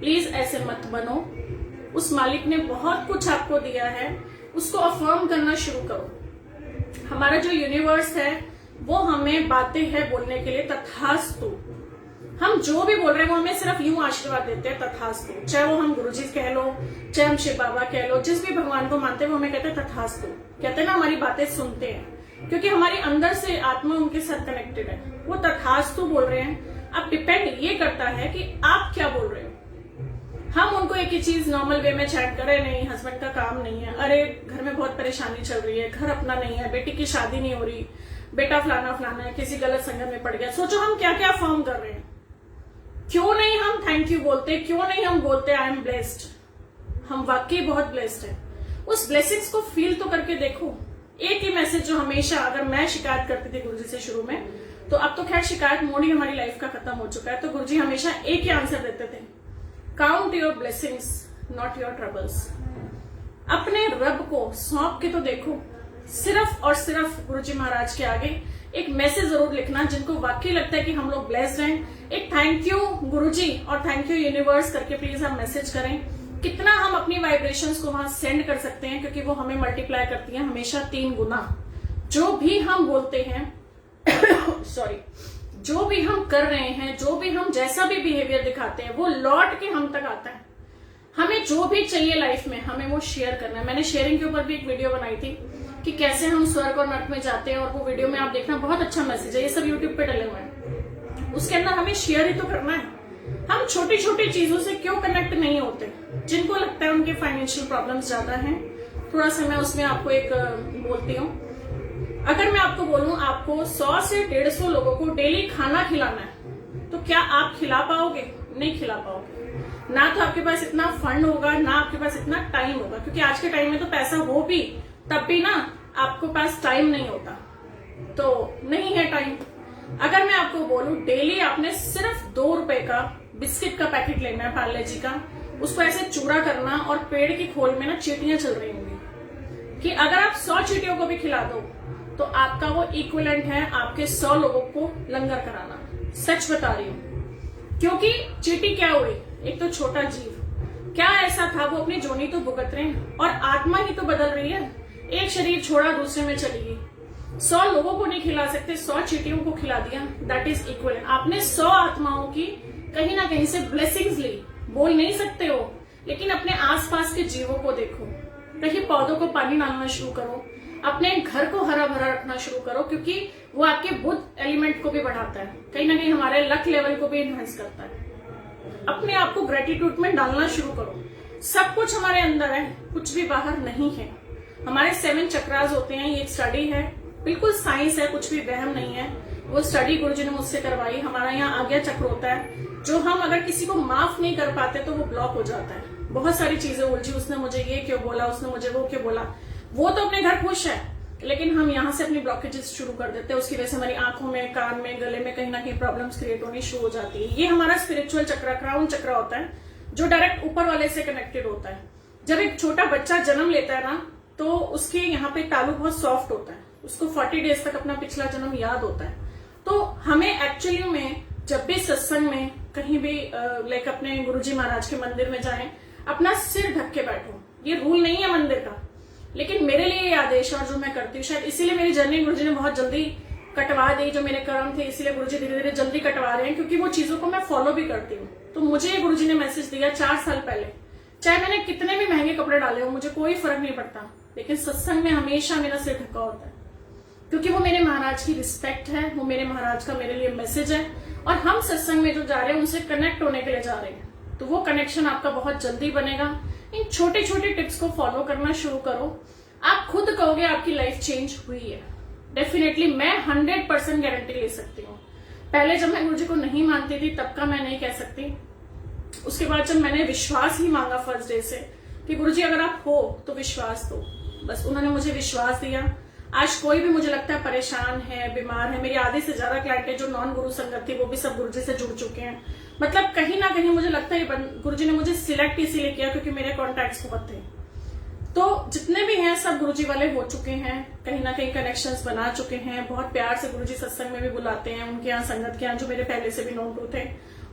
प्लीज ऐसे मत बनो। उस मालिक ने बहुत कुछ आपको दिया है, उसको अफर्म करना शुरू करो। हमारा जो यूनिवर्स है वो हमें बातें हैं बोलने के लिए, तथास्तु। हम जो भी बोल रहे हैं वो हमें सिर्फ यूं आशीर्वाद देते हैं, तथास्तु। चाहे वो हम गुरुजी कह लो, चाहे हम शिव बाबा कह लो, जिस भी भगवान को मानते हैं वो हमें कहते हैं तथास्तु। कहते हैं ना हमारी बातें सुनते हैं, क्योंकि हमारी अंदर से आत्मा उनके साथ कनेक्टेड है। वो तथास्तु बोल रहे हैं। अब डिपेंड ये करता है कि आप क्या बोल रहे हो। हम उनको एक ही चीज नॉर्मल वे में चैट करें, नहीं हस्बैंड का काम नहीं है, अरे घर में बहुत परेशानी चल रही है, घर अपना नहीं है, बेटी की शादी नहीं हो रही, बेटा फलाना फलाना है, किसी गलत संगत में पड़ गया। सोचो हम क्या क्या फॉर्म कर रहे हैं। क्यों नहीं हम थैंक यू बोलते, क्यों नहीं हम बोलते आई एम ब्लेस्ड। हम वाकई बहुत ब्लेस्ड है। उस ब्लेसिंग्स को फील तो करके देखो। एक ही मैसेज जो हमेशा, अगर मैं शिकायत करती थी गुरुजी से शुरू में, तो अब तो खैर शिकायत मोड ही हमारी लाइफ का खत्म हो चुका है, तो गुरुजी हमेशा एक ही आंसर देते थे, count your blessings not your troubles. अपने रब को सौंप के तो देखो, सिर्फ और सिर्फ गुरुजी महाराज के आगे एक मैसेज जरूर लिखना जिनको वाकई लगता है कि हम लोग ब्लेस्ड हैं। एक थैंक यू गुरुजी और थैंक यू यूनिवर्स करके प्लीज आप मैसेज करें। कितना हम अपनी वाइब्रेशंस को वहां सेंड कर सकते हैं, क्योंकि वो हमें मल्टीप्लाई करती है हमेशा 3 गुना। जो भी हम बोलते हैं सॉरी, जो भी हम कर रहे हैं, जो भी हम जैसा भी बिहेवियर दिखाते हैं, वो लौट के हम तक आता है। हमें जो भी चाहिए लाइफ में, हमें वो शेयर करना है। मैंने शेयरिंग के ऊपर भी एक वीडियो बनाई थी कि कैसे हम स्वर्ग और नर्क में जाते हैं, और वो वीडियो में आप देखना, बहुत अच्छा मैसेज है, ये सब यूट्यूब पे डले हुए हैं। उसके अंदर हमें शेयर ही तो करना है। हम छोटी छोटी चीजों से क्यों कनेक्ट नहीं होते? जिनको लगता है उनके फाइनेंशियल प्रॉब्लम्स ज्यादा हैं, थोड़ा सा मैं उसमें आपको एक बोलती हूँ। अगर मैं आपको बोलूं आपको 100 से 150 लोगों को डेली खाना खिलाना है, तो क्या आप खिला पाओगे? नहीं खिला पाओगे। ना तो आपके पास इतना फंड होगा, ना आपके पास इतना टाइम होगा, क्योंकि आज के टाइम में तो पैसा हो भी तब भी ना आपको पास टाइम नहीं होता, तो नहीं है टाइम। अगर मैं आपको बोलूं डेली आपने सिर्फ 2 रुपए का बिस्किट का पैकेट लेना है पार्ले जी का, उसको ऐसे चूरा करना, और पेड़ की खोल में ना चींटियां चल रही होंगी, कि अगर आप 100 चींटियों को भी खिला दो तो आपका वो इक्विवेलेंट है आपके 100 लोगों को लंगर कराना। सच बता रही हूँ, क्योंकि चींटी क्या हुई, एक तो छोटा जीव, क्या ऐसा था, वो अपनी जोनी तो भुगत रहे हैं और आत्मा ही तो बदल रही है। एक शरीर छोड़ा दूसरे में चली गई। 100 लोगों को नहीं खिला सकते, 100 चींटियों को खिला दिया, दैट इज इक्वल। आपने 100 आत्माओं की कहीं ना कहीं से ब्लेसिंग्स ली। बोल नहीं सकते हो, लेकिन अपने आसपास के जीवों को देखो। कहीं पौधों को पानी डालना शुरू करो, अपने घर को हरा भरा रखना शुरू करो, क्योंकि वो आपके बुद्ध एलिमेंट को भी बढ़ाता है, कहीं ना कहीं हमारे लक लेवल को भी इनहेंस करता है। अपने आप को ग्रेटिट्यूड में डालना शुरू करो। सब कुछ हमारे अंदर है, कुछ भी बाहर नहीं है। हमारे 7 चक्रास होते हैं, ये एक स्टडी है, बिल्कुल साइंस है, कुछ भी वहम नहीं है। वो स्टडी गुरुजी ने मुझसे करवाई। हमारा यहाँ आज्ञा चक्र होता है, जो हम अगर किसी को माफ नहीं कर पाते तो वो ब्लॉक हो जाता है। बहुत सारी चीजें उलझी, उसने मुझे ये क्यों बोला, उसने मुझे वो क्यों बोला। वो तो अपने घर खुश है, लेकिन हम यहाँ से अपनी ब्लॉकेजेस शुरू कर देते हैं। उसकी वजह से हमारी आंखों में, कान में, गले में कहीं ना कहीं प्रॉब्लम्स क्रिएट होनी शुरू हो जाती है। ये हमारा स्पिरिचुअल चक्र, क्राउन चक्र होता है, जो डायरेक्ट ऊपर वाले से कनेक्टेड होता है। जब एक छोटा बच्चा जन्म लेता है ना, तो उसके यहाँ पे तालु बहुत सॉफ्ट होता है, उसको 40 डेज तक अपना पिछला जन्म याद होता है। तो हमें एक्चुअली में जब भी सत्संग में कहीं भी लाइक अपने गुरुजी महाराज के मंदिर में जाएं, अपना सिर ढक के बैठो। ये रूल नहीं है मंदिर का, लेकिन मेरे लिए ये आदेश है, और जो मैं करती हूँ, शायद इसीलिए मेरी जर्नी गुरुजी ने बहुत जल्दी कटवा दी। जो मेरे कर्म थे, इसीलिए गुरुजी धीरे धीरे जल्दी कटवा रहे हैं, क्योंकि वो चीजों को मैं फॉलो भी करती हूँ। तो मुझे ये गुरुजी ने मैसेज दिया 4 साल पहले, चाहे मैंने कितने भी महंगे कपड़े डाले हो, मुझे कोई फर्क नहीं पड़ता, लेकिन सत्संग में हमेशा मेरा सिर ढका होता है, क्योंकि वो मेरे महाराज की रिस्पेक्ट है, वो मेरे महाराज का मेरे लिए मैसेज है। और हम सत्संग में जो जा रहे हैं उनसे कनेक्ट होने के लिए जा रहे हैं, तो वो कनेक्शन आपका बहुत जल्दी बनेगा। इन छोटे छोटे टिप्स को फॉलो करना शुरू करो, आप खुद कहोगे आपकी लाइफ चेंज हुई है। डेफिनेटली मैं 100% गारंटी ले सकती हूँ। पहले जब मैं गुरुजी को नहीं मानती थी तब का मैं नहीं कह सकती। उसके बाद जब मैंने विश्वास ही मांगा फर्स्ट डे से कि गुरुजी अगर आप हो तो विश्वास दो, बस उन्होंने मुझे विश्वास दिया। आज कोई भी मुझे लगता है परेशान है, बीमार है, मेरी आधे से ज्यादा क्लाइंट है जो नॉन गुरु संगत थी, वो भी सब गुरुजी से जुड़ चुके हैं। मतलब कहीं ना कहीं मुझे लगता है गुरुजी ने मुझे सिलेक्ट इसीलिए किया क्योंकि मेरे कॉन्टैक्ट्स बहुत थे। तो जितने भी हैं सब गुरुजी वाले हो चुके हैं, कहीं ना कहीं कनेक्शंस बना चुके हैं। बहुत प्यार से गुरुजी सत्संग में भी बुलाते हैं, उनके यहाँ संगत के यहाँ जो मेरे पहले से भी नोन टू थे,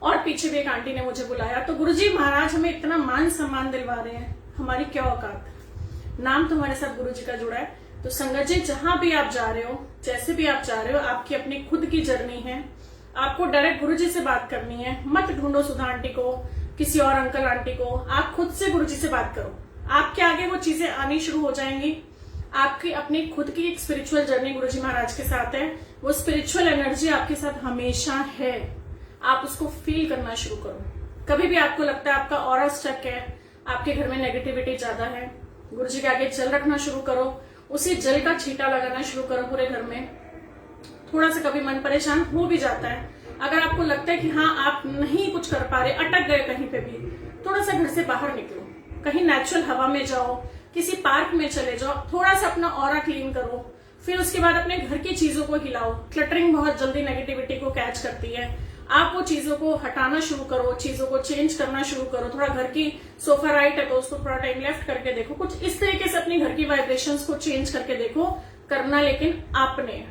और पीछे भी एक आंटी ने मुझे बुलाया। तो गुरुजी महाराज हमें इतना मान सम्मान दिलवा रहे हैं, हमारी क्या औकात। नाम तो हमारे साथ गुरुजी का जुड़ा है। तो संगत जी जहां भी आप जा रहे हो, जैसे भी आप जा रहे हो, आपकी अपनी खुद की जर्नी है। आपको डायरेक्ट गुरुजी से बात करनी है, मत ढूंढो सुधा आंटी को, किसी और अंकल आंटी को। आप खुद से गुरुजी से बात करो, आपके आगे वो चीजें आनी शुरू हो जाएंगी। आपकी अपनी खुद की एक स्पिरिचुअल जर्नी गुरुजी महाराज के साथ है, वो स्पिरिचुअल एनर्जी आपके साथ हमेशा है। आप उसको फील करना शुरू करो। कभी भी आपको लगता है आपका ऑरा स्टक है, आपके घर में नेगेटिविटी ज्यादा है, गुरुजी के आगे जल रखना शुरू करो, उसी जल का छींटा लगाना शुरू करो पूरे घर में। थोड़ा सा कभी मन परेशान हो भी जाता है, अगर आपको लगता है कि हाँ आप नहीं कुछ कर पा रहे, अटक गए कहीं पे भी, थोड़ा सा घर से बाहर निकलो, कहीं नेचुरल हवा में जाओ, किसी पार्क में चले जाओ, थोड़ा सा अपना ऑरा क्लीन करो, फिर उसके बाद अपने घर की चीजों को हिलाओ। क्लटरिंग बहुत जल्दी नेगेटिविटी को कैच करती है। आप वो चीजों को हटाना शुरू करो, चीजों को चेंज करना शुरू करो। थोड़ा घर की सोफा राइट है तो उसको थोड़ा टाइम लेफ्ट करके देखो। कुछ इस तरीके से अपनी घर की वाइब्रेशंस को चेंज करके देखो। करना लेकिन आपने,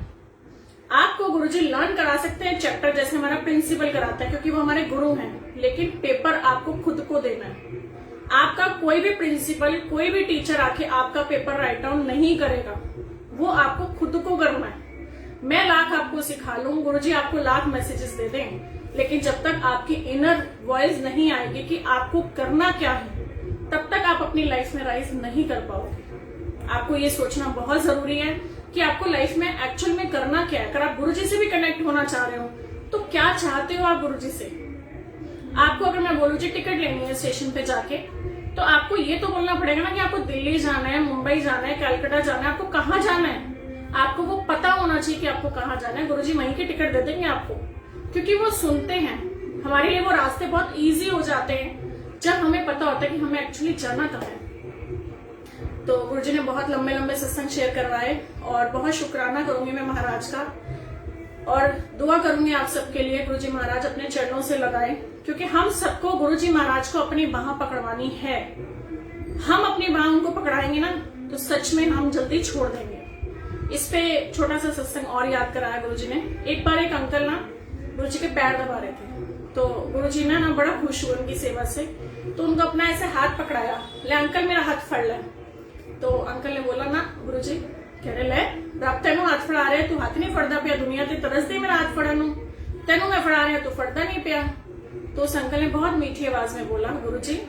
आपको गुरुजी लर्न करा सकते हैं चैप्टर, जैसे हमारा प्रिंसिपल कराता है, क्योंकि वो हमारे गुरु हैं, लेकिन पेपर आपको खुद को देना है। आपका कोई भी प्रिंसिपल, कोई भी टीचर आके आपका पेपर राइट डाउन नहीं करेगा, वो आपको खुद को करना है। मैं लाख आपको सिखा लूं, गुरुजी आपको लाख मैसेजेस दे दें, लेकिन जब तक आपकी इनर वॉइस नहीं आएगी कि आपको करना क्या है, तब तक आप अपनी लाइफ में राइज नहीं कर पाओगे। आपको ये सोचना बहुत जरूरी है कि आपको लाइफ में एक्चुअल में करना क्या है। अगर आप गुरुजी से भी कनेक्ट होना चाह रहे हो तो क्या चाहते हो आप गुरुजी से। आपको अगर मैं बोलूं जी टिकट लेनी है स्टेशन पे जाके, तो आपको ये तो बोलना पड़ेगा ना कि आपको दिल्ली जाना है, मुंबई जाना है, कलकत्ता जाना है, आपको कहाँ जाना है, आपको वो पता होना चाहिए कि आपको कहाँ जाना है। गुरुजी वहीं की टिकट दे देंगे आपको, क्योंकि वो सुनते हैं। हमारे लिए वो रास्ते बहुत इजी हो जाते हैं जब हमें पता होता है कि हमें एक्चुअली जाना कहाँ है। तो गुरुजी ने बहुत लंबे लंबे सत्संग शेयर करवाए और बहुत शुक्राना करूंगी मैं महाराज का, और दुआ करूंगी आप सबके लिए गुरुजी महाराज अपने चरणों से लगाए, क्योंकि हम सबको गुरुजी महाराज को अपनी बाह पकड़वानी है। हम अपनी बाह उनको पकड़ाएंगे ना तो सच में हम जल्दी छोड़ देंगे। इस पे छोटा सा सत्संग और याद कराया गुरुजी ने। एक बार एक अंकल ना गुरुजी के पैर दबा रहे थे, तो गुरुजी ने ना बड़ा खुश हुए उनकी सेवा से, तो उनको अपना ऐसे हाथ पकड़ाया, ले अंकल मेरा हाथ फड़ ले। तो अंकल ने बोला ना गुरुजी, कह रहे ले रब तेनू हाथ फड़ा रहे, तू हाथ नहीं फड़दा पिया, दुनिया ते तरसदी मेरा हाथ फड़न नू, तेनू मैं फड़ा रहा तू फड़दा नहीं पिया। तो उस अंकल ने बहुत मीठी आवाज में बोला, गुरुजी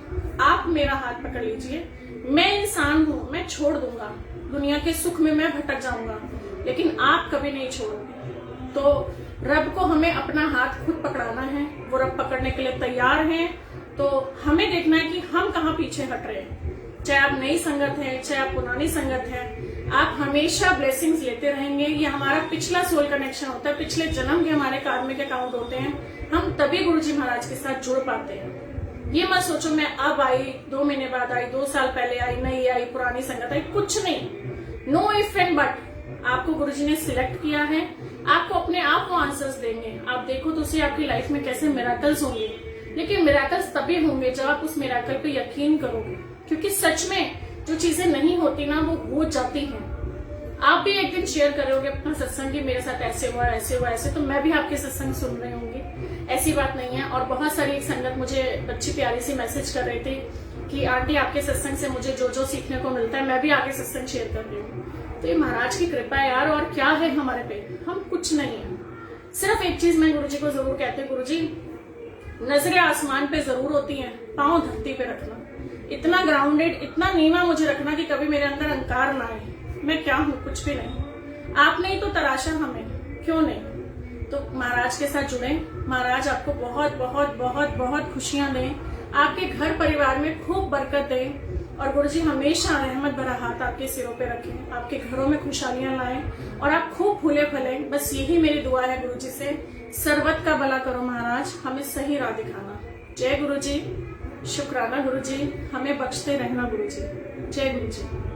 आप मेरा हाथ पकड़ लीजिए, मैं इंसान हूँ, मैं छोड़ दूंगा, दुनिया के सुख में मैं भटक जाऊंगा, लेकिन आप कभी नहीं छोड़ोगे। तो रब को हमें अपना हाथ खुद पकड़ाना है, वो रब पकड़ने के लिए तैयार हैं। तो हमें देखना है कि हम कहाँ पीछे हट रहे हैं। चाहे आप नई संगत है, चाहे आप पुरानी संगत है, आप हमेशा ब्लेसिंग्स लेते रहेंगे। ये हमारा पिछला सोल कनेक्शन होता है, पिछले जन्म के हमारे कार्मिक अकाउंट होते हैं। हम तभी गुरुजी महाराज के साथ जुड़ पाते हैं। ये मत सोचो मैं अब आई, 2 महीने बाद आई, 2 साल पहले आई, नई आई, पुरानी संगत आई, कुछ नहीं। नो इफ एंड बट, आपको गुरुजी ने सिलेक्ट किया है, आपको अपने आप को आंसर्स देंगे। आप देखो तो उसे आपकी लाइफ में कैसे मिराकल्स होंगे, लेकिन मिराकल्स तभी होंगे जब आप उस मिराकल पे यकीन करोगे, क्योंकि सच में जो चीजें नहीं होती ना वो हो जाती हैं। आप भी एक दिन शेयर करोगे अपना सत्संग कि मेरे साथ ऐसे हुआ ऐसे हुआ ऐसे, तो मैं भी आपके सत्संग सुन रही होंगी। ऐसी बात नहीं है। और बहुत सारी एक संगत मुझे अच्छी प्यारी सी मैसेज कर रही थी कि आंटी आपके सत्संग से मुझे जो जो सीखने को मिलता है मैं भी आगे सत्संग शेयर कर रही हूँ। तो ये महाराज की कृपा है यार, और क्या है हमारे पे, हम कुछ नहीं है। सिर्फ एक चीज मैं गुरुजी को जरूर कहती हूँ, गुरुजी नजरें आसमान पे जरूर होती हैं, पांव धरती पे रखना, इतना ग्राउंडेड, इतना नीवा मुझे रखना कि कभी मेरे अंदर अहंकार ना आए। मैं क्या हूँ, कुछ भी नहीं। आपने ही तो तराशा हमें, क्यों नहीं। तो महाराज के साथ जुड़े, महाराज आपको बहुत बहुत बहुत बहुत खुशियां दें, आपके घर परिवार में खूब बरकत दें, और गुरुजी हमेशा रहमत भरा हाथ आपके सिरों पे रखें, आपके घरों में खुशहालियां लाएं और आप खूब फूले फले। बस यही मेरी दुआ है गुरुजी से। सर्वत का भला करो महाराज, हमें सही राह दिखाना। जय गुरुजी, शुक्राना गुरुजी, हमें बख्शते रहना गुरुजी। जय गुरुजी।